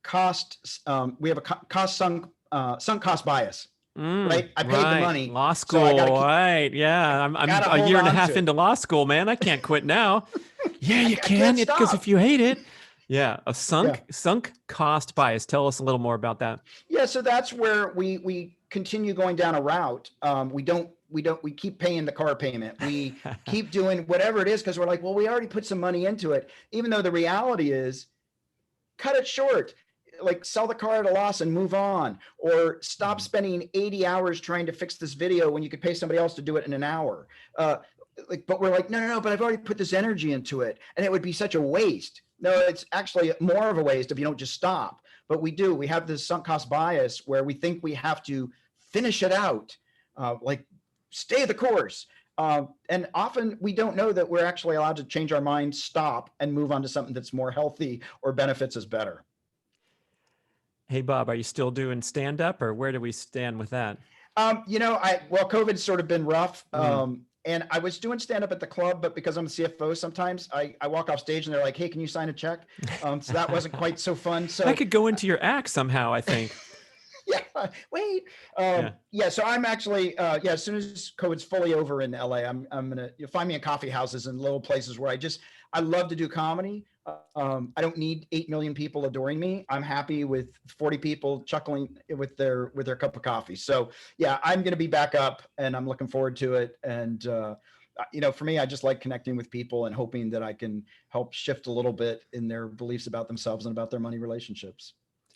cost. We have a cost sunk cost bias. Right. I paid the money. Law school. So right. Yeah. I'm a year and a half into law school, man. I can't quit now. Yeah, you I can. can't Because stop. if you hate it, yeah, a Yeah. sunk cost bias. Tell us a little more about that. Yeah, so that's where we continue going down a route. We keep paying the car payment. We keep doing whatever it is because we're like, well, we already put some money into it. Even though the reality is, cut it short. Like sell the car at a loss and move on, or stop spending 80 hours trying to fix this video when you could pay somebody else to do it in an hour. But we're like, no, but I've already put this energy into it, and it would be such a waste. No, it's actually more of a waste if you don't just stop. But we have this sunk cost bias where we think we have to finish it out, like stay the course. And often we don't know that we're actually allowed to change our mind, stop, and move on to something that's more healthy or benefits us better. Hey, Bob, are you still doing stand up, or where do we stand with that? COVID's sort of been rough. Mm. And I was doing stand up at the club, but because I'm a CFO, sometimes I walk off stage and they're like, hey, can you sign a check? So that wasn't quite so fun. So I could go into your act somehow, I think. yeah, wait. So I'm actually, as soon as COVID's fully over in LA, you'll find me in coffee houses and little places where I love to do comedy. I don't need 8 million people adoring me. I'm happy with 40 people chuckling with their cup of coffee. So yeah, I'm going to be back up and I'm looking forward to it. And, for me, I just like connecting with people and hoping that I can help shift a little bit in their beliefs about themselves and about their money relationships.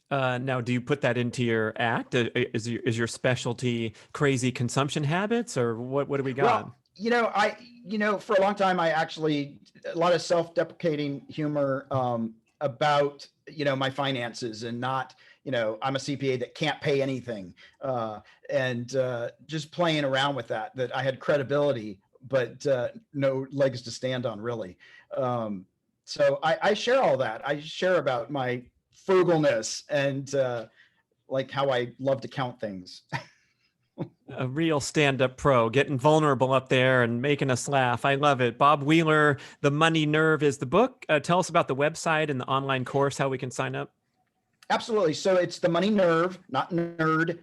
Now, do you put that into your act? Is your specialty crazy consumption habits, or what do we got? Well, for a long time, a lot of self-deprecating humor about, my finances and not, I'm a CPA that can't pay anything. And just playing around with that I had credibility, but no legs to stand on really. So I share all that. I share about my frugalness and like how I love to count things. A real stand-up pro, getting vulnerable up there and making us laugh. I love it. Bob Wheeler, The Money Nerve is the book. Tell us about the website and the online course, how we can sign up. Absolutely. So it's the Money Nerve, not nerd,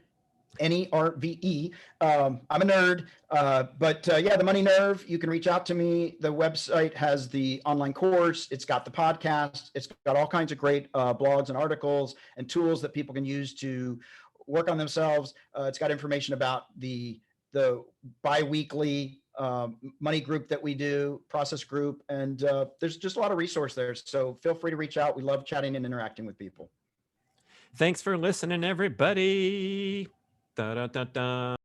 NERVE. I'm a nerd, but the Money Nerve, you can reach out to me. The website has the online course. It's got the podcast. It's got all kinds of great blogs and articles and tools that people can use to work on themselves. It's got information about the bi-weekly money group that we do, process group, and there's just a lot of resource there. So feel free to reach out. We love chatting and interacting with people. Thanks for listening, everybody. Da, da, da, da.